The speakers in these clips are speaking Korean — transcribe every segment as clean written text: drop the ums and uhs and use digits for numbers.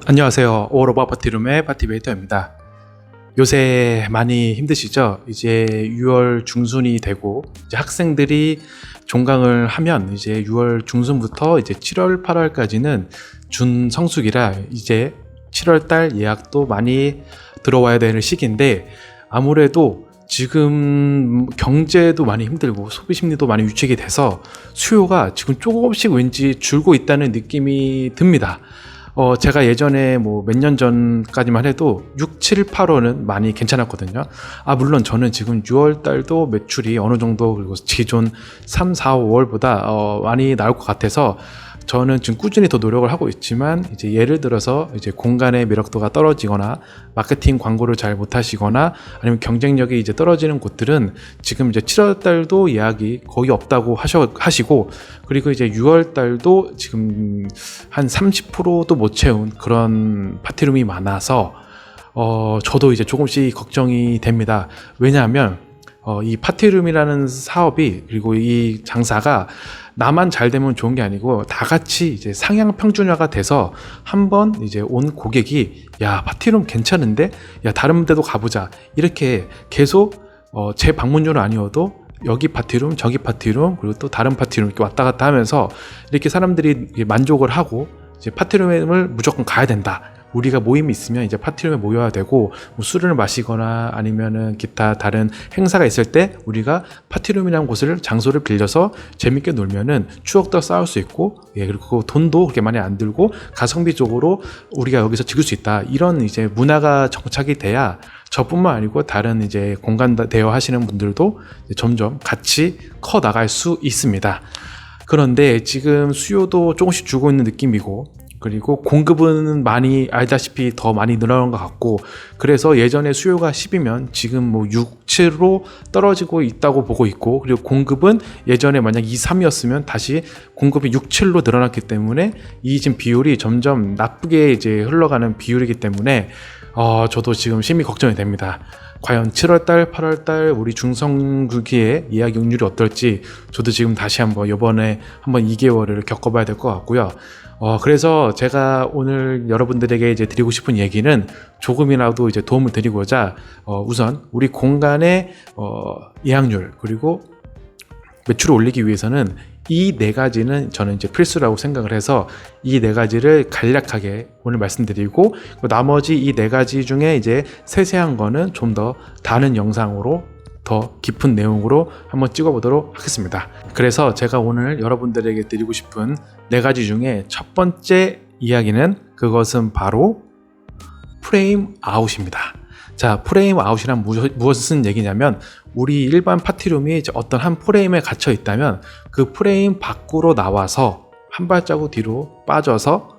안녕하세요. 오로바 파티룸의 파티베이터입니다. 요새 많이 힘드시죠? 이제 6월 중순이 되고 이제 학생들이 종강을 하면 이제 6월 중순부터 이제 7월 8월까지는 준성수기라 이제 7월 달 예약도 많이 들어와야 되는 시기인데, 아무래도 지금 경제도 많이 힘들고 소비 심리도 많이 위축이 돼서 수요가 지금 조금씩 왠지 줄고 있다는 느낌이 듭니다. 제가 예전에 뭐 몇 년 전까지만 해도 6, 7, 8월은 많이 괜찮았거든요. 물론 저는 지금 6월 달도 매출이 어느 정도, 그리고 기존 3, 4, 5월보다 많이 나올 것 같아서 저는 지금 꾸준히 더 노력을 하고 있지만, 이제 예를 들어서 이제 공간의 매력도가 떨어지거나 마케팅 광고를 잘 못하시거나 아니면 경쟁력이 이제 떨어지는 곳들은 지금 이제 7월 달도 예약이 거의 없다고 하시고, 그리고 이제 6월 달도 지금 한 30%도 못 채운 그런 파티룸이 많아서 저도 이제 조금씩 걱정이 됩니다. 왜냐하면 이 파티룸이라는 사업이, 그리고 이 장사가 나만 잘 되면 좋은 게 아니고 다 같이 이제 상향 평준화가 돼서 한번 이제 온 고객이 야, 파티룸 괜찮은데, 야, 다른 데도 가보자, 이렇게 계속 제 방문료는 아니어도 여기 파티룸, 저기 파티룸, 그리고 또 다른 파티룸 이렇게 왔다 갔다 하면서 이렇게 사람들이 만족을 하고 이제 파티룸을 무조건 가야 된다. 우리가 모임이 있으면 이제 파티룸에 모여야 되고, 뭐 술을 마시거나 아니면은 기타 다른 행사가 있을 때 우리가 파티룸이라는 곳을, 장소를 빌려서 재밌게 놀면은 추억도 쌓을 수 있고, 그리고 돈도 그렇게 많이 안 들고 가성비적으로 우리가 여기서 즐길 수 있다. 이런 이제 문화가 정착이 돼야 저뿐만 아니고 다른 이제 공간 대여 하시는 분들도 점점 같이 커 나갈 수 있습니다. 그런데 지금 수요도 조금씩 줄고 있는 느낌이고, 그리고 공급은 많이 알다시피 더 많이 늘어난 것 같고, 그래서 예전에 수요가 10이면 지금 뭐 6, 7로 떨어지고 있다고 보고 있고, 그리고 공급은 예전에 만약 2, 3이었으면 다시 공급이 6, 7로 늘어났기 때문에 이 지금 비율이 점점 나쁘게 이제 흘러가는 비율이기 때문에 저도 지금 심히 걱정이 됩니다. 과연 7월달, 8월달 우리 중성수기의 예약 역률이 어떨지 저도 지금 다시 이번에 한번 2개월을 겪어봐야 될 것 같고요. 그래서 제가 오늘 여러분들에게 이제 드리고 싶은 얘기는, 조금이라도 이제 도움을 드리고자 우선 우리 공간의 예약률 그리고 매출을 올리기 위해서는 이 네 가지는 저는 이제 필수라고 생각을 해서 이 네 가지를 간략하게 오늘 말씀드리고, 나머지 이 네 가지 중에 이제 세세한 거는 좀 더 다른 영상으로 더 깊은 내용으로 한번 찍어보도록 하겠습니다. 그래서 제가 오늘 여러분들에게 드리고 싶은 네 가지 중에 첫 번째 이야기는, 그것은 바로 프레임 아웃입니다. 자, 프레임 아웃이란 무슨 얘기냐면, 우리 일반 파티룸이 어떤 한 프레임에 갇혀 있다면 그 프레임 밖으로 나와서 한 발자국 뒤로 빠져서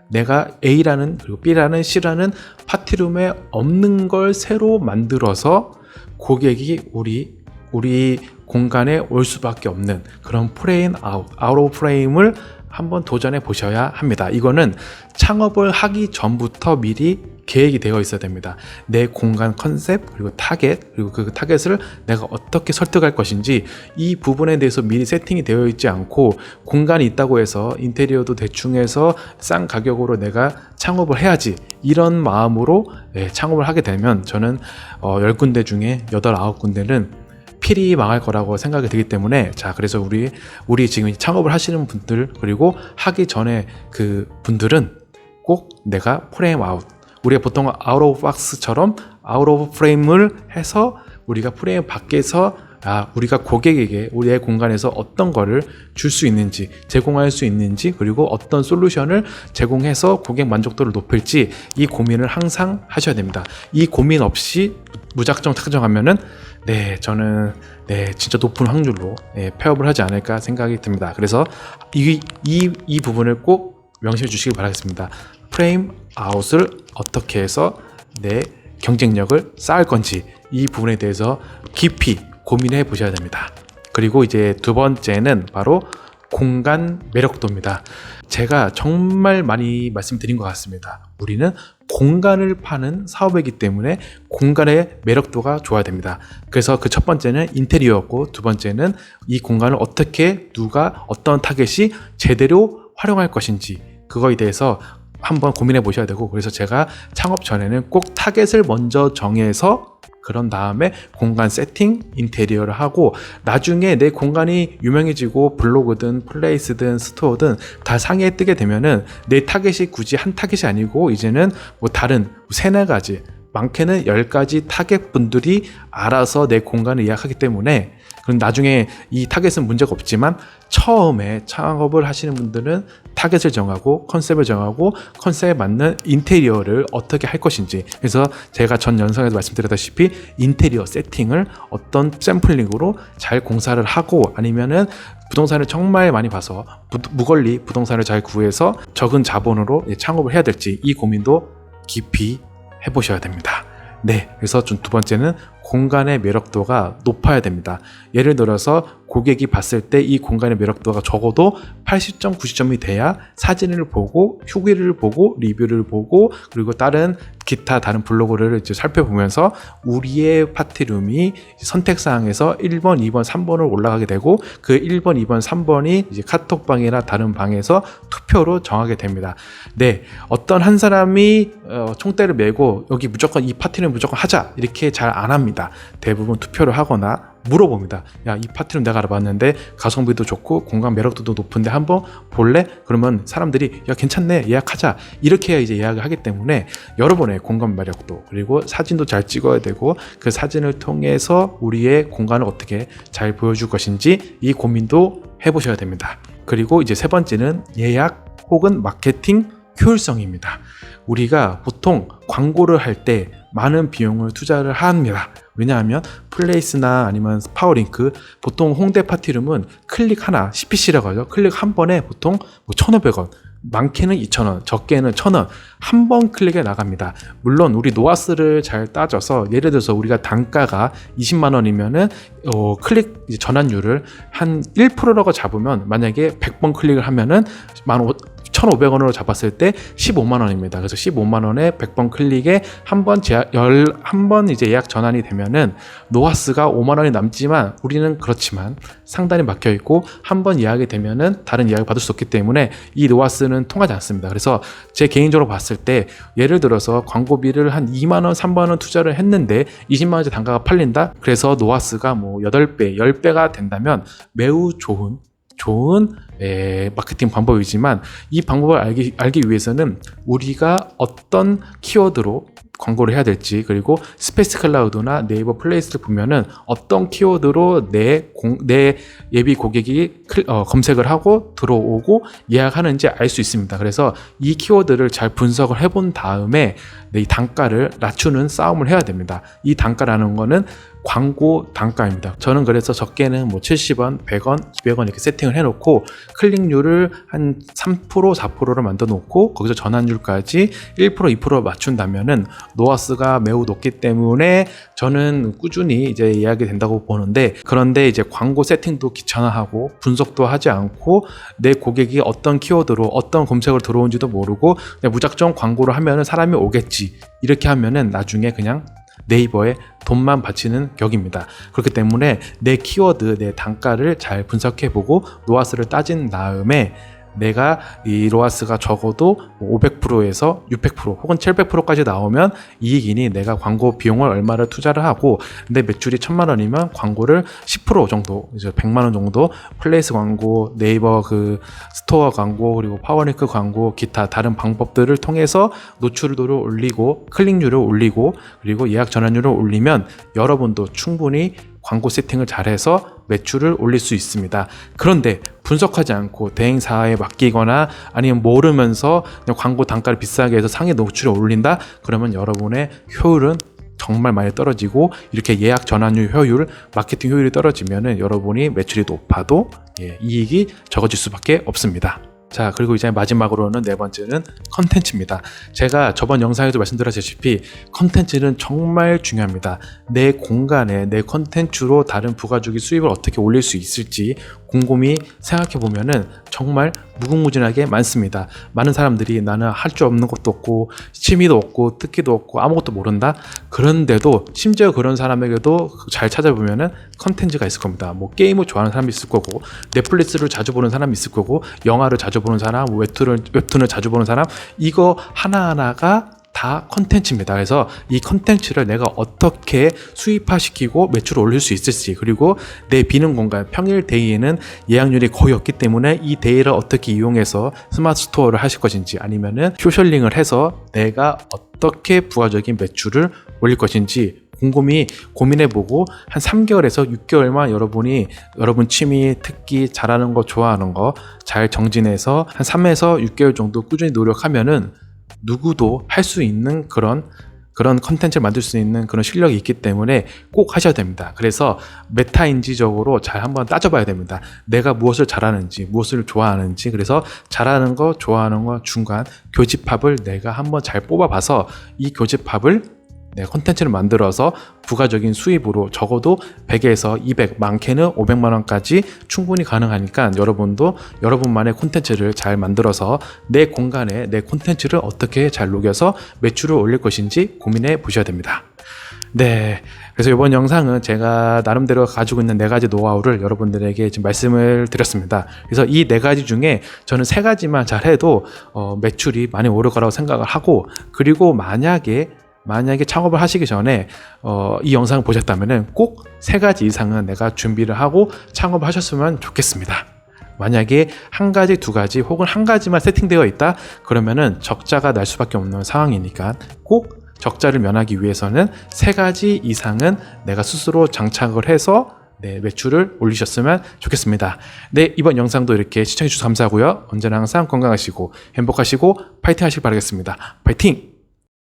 내가 A라는, 그리고 B라는, C라는 파티룸에 없는 걸 새로 만들어서 고객이 우리 공간에 올 수밖에 없는 그런 프레임 아웃 오브 프레임을 한번 도전해 보셔야 합니다. 이거는 창업을 하기 전부터 미리 계획이 되어 있어야 됩니다. 내 공간 컨셉, 그리고 타겟, 그리고 그 타겟을 내가 어떻게 설득할 것인지, 이 부분에 대해서 미리 세팅이 되어 있지 않고, 공간이 있다고 해서 인테리어도 대충 해서 싼 가격으로 내가 창업을 해야지, 이런 마음으로 창업을 하게 되면 저는 10군데 중에 8, 9군데는 필히 망할 거라고 생각이 들기 때문에, 자, 그래서 우리 지금 창업을 하시는 분들, 그리고 하기 전에 그 분들은 꼭 내가 프레임 아웃, 우리가 보통 아웃 오브 박스처럼 아웃 오브 프레임을 해서 우리가 프레임 밖에서 우리가 고객에게 우리의 공간에서 어떤 거를 줄 수 있는지, 제공할 수 있는지, 그리고 어떤 솔루션을 제공해서 고객 만족도를 높일지, 이 고민을 항상 하셔야 됩니다. 이 고민 없이 무작정 착정하면은 저는 진짜 높은 확률로 폐업을 하지 않을까 생각이 듭니다. 그래서 이 부분을 꼭 명심해 주시기 바라겠습니다. 프레임 아웃을 어떻게 해서 내 경쟁력을 쌓을 건지, 이 부분에 대해서 깊이 고민해 보셔야 됩니다. 그리고 이제 두 번째는 바로 공간 매력도입니다. 제가 정말 많이 말씀드린 것 같습니다. 우리는 공간을 파는 사업이기 때문에 공간의 매력도가 좋아야 됩니다. 그래서 그 첫 번째는 인테리어였고, 두 번째는 이 공간을 어떻게 누가 어떤 타겟이 제대로 활용할 것인지, 그거에 대해서 한번 고민해 보셔야 되고, 그래서 제가 창업 전에는 꼭 타겟을 먼저 정해서 그런 다음에 공간 세팅, 인테리어를 하고, 나중에 내 공간이 유명해지고 블로그든 플레이스든 스토어든 다 상위에 뜨게 되면은 내 타겟이 굳이 한 타겟이 아니고 이제는 뭐 다른 세네 가지, 많게는 10가지 타겟 분들이 알아서 내 공간을 예약하기 때문에, 그럼 나중에 이 타겟은 문제가 없지만 처음에 창업을 하시는 분들은 타겟을 정하고 컨셉을 정하고 컨셉에 맞는 인테리어를 어떻게 할 것인지, 그래서 제가 전 영상에서 말씀드렸다시피 인테리어 세팅을 어떤 샘플링으로 잘 공사를 하고, 아니면은 부동산을 정말 많이 봐서 무걸리 부동산을 잘 구해서 적은 자본으로 창업을 해야 될지, 이 고민도 깊이 해보셔야 됩니다. 네, 그래서 좀 두 번째는 공간의 매력도가 높아야 됩니다. 예를 들어서 고객이 봤을 때 이 공간의 매력도가 적어도 80점, 90점이 돼야 사진을 보고 후기를 보고 리뷰를 보고 그리고 기타 다른 블로그를 이제 살펴보면서 우리의 파티룸이 선택사항에서 1번, 2번, 3번을 올라가게 되고, 그 1번, 2번, 3번이 이제 카톡방이나 다른 방에서 투표로 정하게 됩니다. 네, 어떤 한 사람이 총대를 메고 여기 무조건 이 파티는 무조건 하자 이렇게 잘 안 합니다. 대부분 투표를 하거나 물어봅니다. 야, 이 파티룸 내가 알아봤는데 가성비도 좋고 공간 매력도도 높은데 한번 볼래? 그러면 사람들이 야, 괜찮네, 예약하자, 이렇게 해야 이제 예약을 하기 때문에 여러분의 공간 매력도, 그리고 사진도 잘 찍어야 되고 그 사진을 통해서 우리의 공간을 어떻게 잘 보여줄 것인지 이 고민도 해보셔야 됩니다. 그리고 이제 세 번째는 예약 혹은 마케팅 효율성입니다. 우리가 보통 광고를 할 때 많은 비용을 투자를 합니다. 왜냐하면 플레이스나 아니면 파워링크, 보통 홍대 파티룸은 클릭 하나, CPC라고 하죠. 클릭 한 번에 보통 1,500원, 많게는 2,000원, 적게는 1,000원 한 번 클릭에 나갑니다. 물론 우리 노하스를 잘 따져서, 예를 들어서 우리가 단가가 20만 원이면은 클릭 전환율을 한 1%라고 잡으면, 만약에 100번 클릭을 하면은 1,500원으로 잡았을 때 15만 원입니다. 그래서 15만 원에 100번 클릭에 한 번 이제 예약 전환이 되면은 노하스가 5만 원이 남지만, 우리는 그렇지만 상단이 막혀 있고 한 번 예약이 되면은 다른 예약을 받을 수 없기 때문에 이 노하스는 통하지 않습니다. 그래서 제 개인적으로 봤을 때, 예를 들어서 광고비를 한 2만 원, 3만 원 투자를 했는데 20만 원짜리 단가가 팔린다. 그래서 노하스가 8배, 10배가 된다면 매우 좋은 마케팅 방법이지만, 이 방법을 알기 위해서는 우리가 어떤 키워드로 광고를 해야 될지, 그리고 스페이스 클라우드나 네이버 플레이스를 보면은 어떤 키워드로 내 예비 고객이 검색을 하고 들어오고 예약하는지 알 수 있습니다. 그래서 이 키워드를 잘 분석을 해본 다음에 이 단가를 낮추는 싸움을 해야 됩니다. 이 단가라는 거는 광고 단가입니다. 저는 그래서 적게는 70원, 100원, 200원 이렇게 세팅을 해놓고 클릭률을 한 3%, 4%를 만들어 놓고 거기서 전환율까지 1%, 2% 맞춘다면은 노하스가 매우 높기 때문에 저는 꾸준히 이제 예약이 된다고 보는데, 그런데 이제 광고 세팅도 귀찮아하고 분석도 하지 않고 내 고객이 어떤 키워드로 어떤 검색을 들어온지도 모르고 그냥 무작정 광고를 하면은 사람이 오겠지, 이렇게 하면은 나중에 그냥 네이버에 돈만 바치는 격입니다. 그렇기 때문에 내 키워드, 내 단가를 잘 분석해보고 노하스를 따진 다음에 내가 이 로하스가 적어도 500%에서 600% 혹은 700%까지 나오면 이익이니 내가 광고 비용을 얼마를 투자를 하고, 내 매출이 1,000만 원이면 광고를 10% 정도, 이제 100만 원 정도 플레이스 광고, 네이버 그 스토어 광고, 그리고 파워링크 광고, 기타 다른 방법들을 통해서 노출도를 올리고 클릭률을 올리고 그리고 예약 전환율을 올리면 여러분도 충분히 광고 세팅을 잘해서 매출을 올릴 수 있습니다. 그런데 분석하지 않고 대행사에 맡기거나 아니면 모르면서 그냥 광고 단가를 비싸게 해서 상위 노출을 올린다? 그러면 여러분의 효율은 정말 많이 떨어지고, 이렇게 예약 전환율 효율, 마케팅 효율이 떨어지면 여러분이 매출이 높아도 이익이 적어질 수밖에 없습니다. 자, 그리고 이제 마지막으로는 네 번째는 컨텐츠입니다. 제가 저번 영상에도 말씀드렸다시피 컨텐츠는 정말 중요합니다. 내 공간에 내 컨텐츠로 다른 부가적인 수입을 어떻게 올릴 수 있을지 곰곰이 생각해 보면은 정말 무궁무진하게 많습니다. 많은 사람들이 나는 할 줄 없는 것도 없고 취미도 없고 특기도 없고 아무것도 모른다. 그런데도 심지어 그런 사람에게도 잘 찾아보면은 컨텐츠가 있을 겁니다. 뭐 게임을 좋아하는 사람이 있을 거고, 넷플릭스를 자주 보는 사람이 있을 거고, 영화를 자주 보는 사람, 웹툰을 자주 보는 사람, 이거 하나하나가 다 컨텐츠입니다. 그래서 이 컨텐츠를 내가 어떻게 수입화시키고 매출을 올릴 수 있을지, 그리고 내 비는 공간, 평일 데이에는 예약률이 거의 없기 때문에 이 데이를 어떻게 이용해서 스마트 스토어를 하실 것인지, 아니면은 쇼셜링을 해서 내가 어떻게 부가적인 매출을 올릴 것인지 곰곰이 고민해보고 한 3개월에서 6개월만 여러분 취미, 특기, 잘하는 거, 좋아하는 거 잘 정진해서 한 3에서 6개월 정도 꾸준히 노력하면은 누구도 할 수 있는 그런 컨텐츠를 만들 수 있는 그런 실력이 있기 때문에 꼭 하셔야 됩니다. 그래서 메타인지적으로 잘 한번 따져봐야 됩니다. 내가 무엇을 잘하는지, 무엇을 좋아하는지, 그래서 잘하는 거, 좋아하는 거 중간 교집합을 내가 한번 잘 뽑아봐서 이 교집합을 콘텐츠를 만들어서 부가적인 수입으로 적어도 100에서 200, 많게는 500만 원까지 충분히 가능하니까 여러분도 여러분만의 콘텐츠를 잘 만들어서 내 공간에 내 콘텐츠를 어떻게 잘 녹여서 매출을 올릴 것인지 고민해 보셔야 됩니다. 네, 그래서 이번 영상은 제가 나름대로 가지고 있는 4가지 노하우를 여러분들에게 지금 말씀을 드렸습니다. 그래서 이 4가지 중에 저는 3가지만 잘 해도 매출이 많이 오를 거라고 생각을 하고, 그리고 만약에 창업을 하시기 전에 이 영상을 보셨다면 꼭 3가지 이상은 내가 준비를 하고 창업을 하셨으면 좋겠습니다. 만약에 1가지, 2가지 혹은 1가지만 세팅되어 있다 그러면은 적자가 날 수밖에 없는 상황이니까 꼭 적자를 면하기 위해서는 3가지 이상은 내가 스스로 장착을 해서 매출을 올리셨으면 좋겠습니다. 네, 이번 영상도 이렇게 시청해 주셔서 감사하고요. 언제나 항상 건강하시고 행복하시고 파이팅 하시길 바라겠습니다. 파이팅!